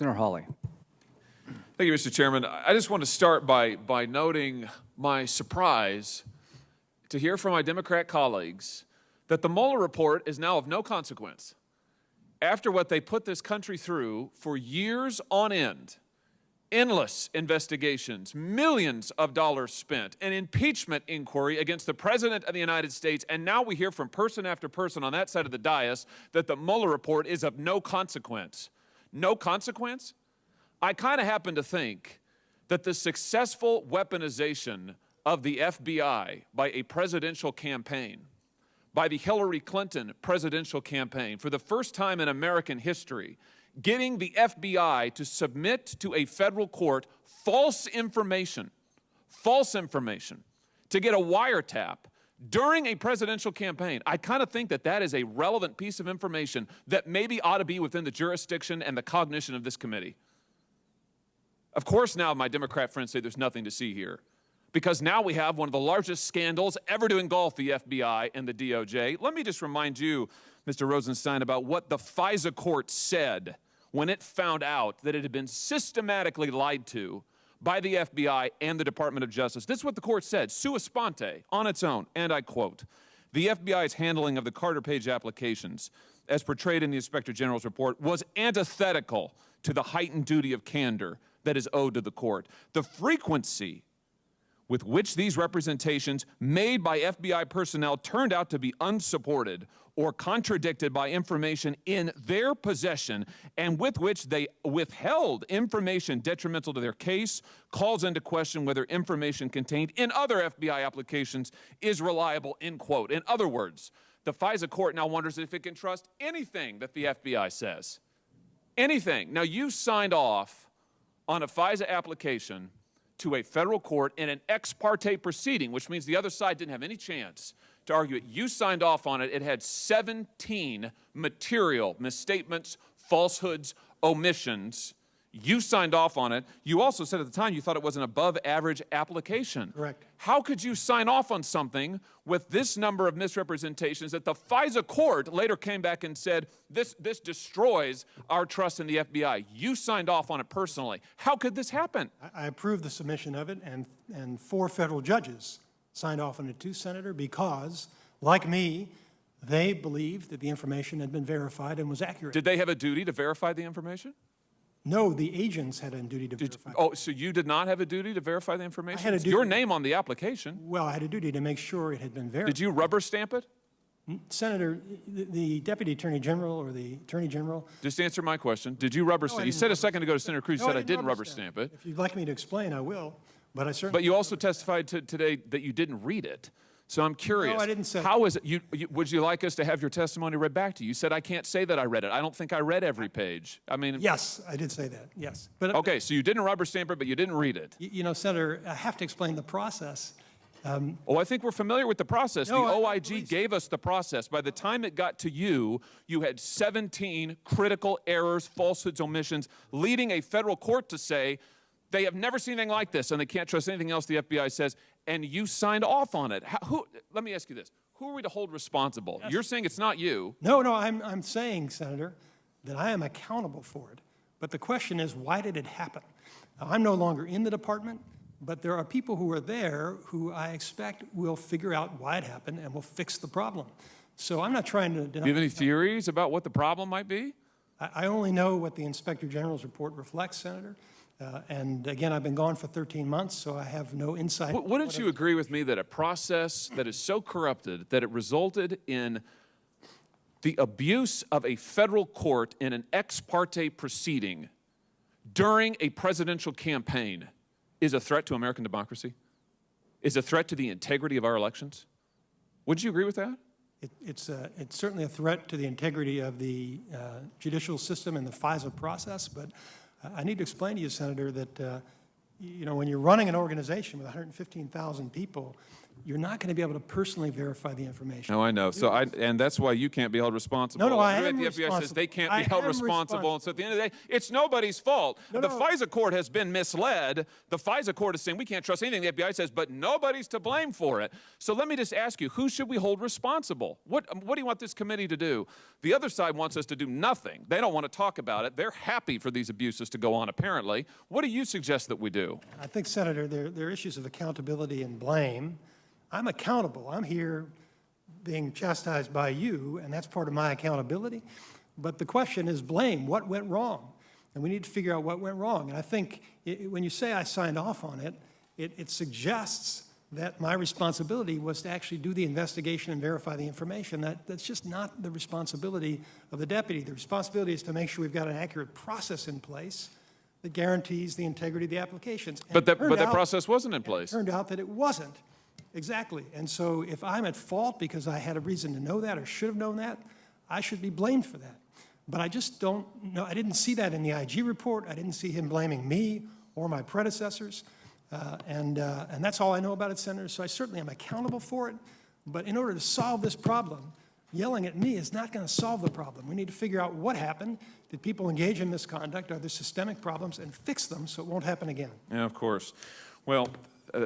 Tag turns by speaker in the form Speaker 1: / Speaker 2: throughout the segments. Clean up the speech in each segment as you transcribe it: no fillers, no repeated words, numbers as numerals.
Speaker 1: Senator Hawley.
Speaker 2: Thank you, Mr. Chairman. I just want to start by noting my surprise to hear from my Democrat colleagues that the Mueller report is now of no consequence. After what they put this country through for years on end, endless investigations, millions of dollars spent, an impeachment inquiry against the President of the United States, and now we hear from person after person on that side of the dais that the Mueller report is of no consequence. No consequence? I kind of happen to think that the successful weaponization of the FBI by a presidential campaign, by the Hillary Clinton presidential campaign, for the first time in American history, getting the FBI to submit to a federal court false information, to get a wiretap during a presidential campaign. I kind of think that that is a relevant piece of information that maybe ought to be within the jurisdiction and the cognition of this committee. Of course, now my Democrat friends say there's nothing to see here, because now we have one of the largest scandals ever to engulf the FBI and the DOJ. Let me just remind you, Mr. Rosenstein, about what the FISA court said when it found out that it had been systematically lied to by the FBI and the Department of Justice. This is what the court said, sua sponte, on its own, and I quote, "The FBI's handling of the Carter Page applications, as portrayed in the Inspector General's report, was antithetical to the heightened duty of candor that is owed to the court. The frequency with which these representations made by FBI personnel turned out to be unsupported or contradicted by information in their possession, and with which they withheld information detrimental to their case, calls into question whether information contained in other FBI applications is reliable," end quote. In other words, the FISA court now wonders if it can trust anything that the FBI says. Anything. Now, you signed off on a FISA application to a federal court in an ex parte proceeding, which means the other side didn't have any chance to argue it. You signed off on it. It had 17 material misstatements, falsehoods, omissions. You signed off on it. You also said at the time you thought it was an above average application.
Speaker 3: Correct.
Speaker 2: How could you sign off on something with this number of misrepresentations that the FISA court later came back and said, this destroys our trust in the FBI? You signed off on it personally. How could this happen?
Speaker 3: I approved the submission of it, and 4 federal judges signed off on it too, Senator, because, like me, they believed that the information had been verified and was accurate.
Speaker 2: Did they have a duty to verify the information?
Speaker 3: No, the agents had a duty to verify.
Speaker 2: Oh, so you did not have a duty to verify the information?
Speaker 3: I had a
Speaker 2: It's
Speaker 3: duty.
Speaker 2: your name on the application.
Speaker 3: Well, I had a duty to make sure it had been verified.
Speaker 2: Did you rubber stamp it?
Speaker 3: Senator, the Deputy Attorney General or the Attorney General.
Speaker 2: Just answer my question. Did you rubber stamp? You said a second ago to Senator Cruz, you said I didn't rubber
Speaker 3: stamp
Speaker 2: stamp it.
Speaker 3: If you'd like me to explain, I will, but I certainly.
Speaker 2: But you also testified today that you didn't read it. So I'm curious.
Speaker 3: No, I didn't say.
Speaker 2: How is it? Would you like us to have your testimony read back to you? You said I can't say that I read it. I don't think I read every page. I mean.
Speaker 3: Yes, I did say that, yes. But
Speaker 2: okay, so you didn't rubber stamp it, but you didn't read it.
Speaker 3: You know, Senator, I have to explain the process.
Speaker 2: Oh, I think we're familiar with the process.
Speaker 3: No,
Speaker 2: the OIG gave us the process. By the time it got to you, you had 17 critical errors, falsehoods, omissions, leading a federal court to say they have never seen anything like this and they can't trust anything else the FBI says, and you signed off on it. Let me ask you this. Who are we to hold responsible? Yes. You're saying it's not you.
Speaker 3: No, I'm saying, Senator, that I am accountable for it. But the question is, why did it happen? Now, I'm no longer in the department, but there are people who are there who I expect will figure out why it happened and will fix the problem. So I'm not trying to deny.
Speaker 2: Do you have any theories about what the problem might be?
Speaker 3: I only know what the Inspector General's report reflects, Senator. And again, I've been gone for 13 months, so I have no insight.
Speaker 2: Wouldn't you agree with me that a process that is so corrupted that it resulted in the abuse of a federal court in an ex parte proceeding during a presidential campaign is a threat to American democracy? Is a threat to the integrity of our elections? Would you agree with that?
Speaker 3: It's certainly a threat to the integrity of the judicial system and the FISA process, but I need to explain to you, Senator, that you know, when you're running an organization with 115,000 people, you're not going to be able to personally verify the information.
Speaker 2: No, I know. So and that's why you can't be held responsible.
Speaker 3: No, I
Speaker 2: Everybody
Speaker 3: am
Speaker 2: at the FBI says
Speaker 3: responsible.
Speaker 2: they can't
Speaker 3: I
Speaker 2: be held
Speaker 3: am
Speaker 2: responsible. And so at the end of the day, it's nobody's fault. The FISA court has been misled. The FISA court is saying we can't trust anything the FBI says, but nobody's to blame for it. So let me just ask you, who should we hold responsible? What do you want this committee to do? The other side wants us to do nothing. They don't want to talk about it. They're happy for these abuses to go on, apparently. What do you suggest that we do?
Speaker 3: I think, Senator, there are issues of accountability and blame. I'm accountable. I'm here being chastised by you, and that's part of my accountability. But the question is blame. What went wrong? And we need to figure out what went wrong. And I think when you say I signed off on it, it suggests that my responsibility was to actually do the investigation and verify the information. That's just not the responsibility of the deputy. The responsibility is to make sure we've got an accurate process in place that guarantees the integrity of the applications. And
Speaker 2: But that
Speaker 3: turned out-
Speaker 2: process wasn't in place.
Speaker 3: It turned out that it wasn't. Exactly. And so if I'm at fault because I had a reason to know that or should have known that, I should be blamed for that. But I just don't know. I didn't see that in the IG report. I didn't see him blaming me or my predecessors. And that's all I know about it, Senator. So I certainly am accountable for it. But in order to solve this problem, yelling at me is not going to solve the problem. We need to figure out what happened. Did people engage in misconduct? Are there systemic problems? And fix them so it won't happen again.
Speaker 2: Yeah, of course. Well,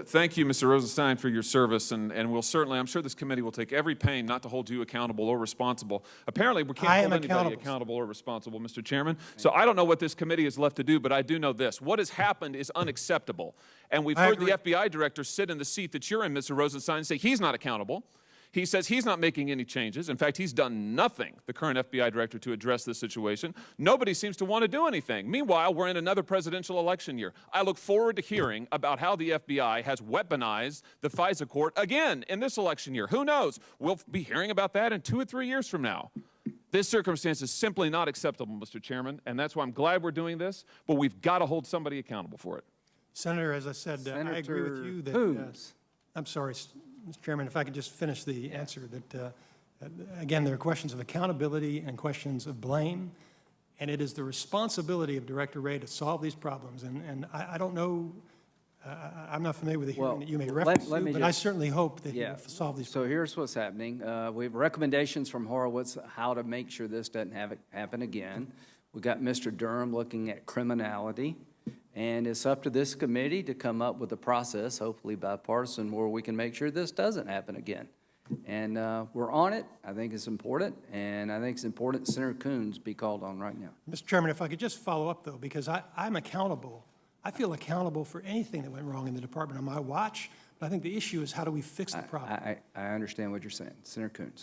Speaker 2: thank you, Mr. Rosenstein, for your service, and we'll certainly, I'm sure this committee will take every pain not to hold you accountable or responsible. Apparently, we can't hold anybody accountable or responsible, Mr. Chairman. So I don't know what this committee is left to do, but I do know this. What has happened is unacceptable. And we've heard the FBI director sit in the seat that you're in, Mr. Rosenstein, and say he's not accountable. He says he's not making any changes. In fact, he's done nothing, the current FBI director, to address this situation. Nobody seems to want to do anything. Meanwhile, we're in another presidential election year. I look forward to hearing about how the FBI has weaponized the FISA court again in this election year. Who knows? We'll be hearing about that in 2 or 3 years from now. This circumstance is simply not acceptable, Mr. Chairman, and that's why I'm glad we're doing this, but we've got to hold somebody accountable for it.
Speaker 3: Senator, as I said, I agree with you that, I'm sorry, Mr. Chairman, if I could just finish the answer that, again, there are questions of accountability and questions of blame, and it is the responsibility of Director Wray to solve these problems. And I don't know, I'm not familiar with the hearing that you may reference to, but I certainly hope that he will solve these problems.
Speaker 1: So here's what's happening. We have recommendations from Horowitz how to make sure this doesn't happen again. We've got Mr. Durham looking at criminality. And it's up to this committee to come up with a process, hopefully bipartisan, where we can make sure this doesn't happen again. And we're on it. I think it's important. And I think it's important Senator Coons be called on right now.
Speaker 3: Mr. Chairman, if I could just follow up, though, because I'm accountable. I feel accountable for anything that went wrong in the department on my watch. But I think the issue is how do we fix the problem?
Speaker 1: I understand what you're saying. Senator Coons.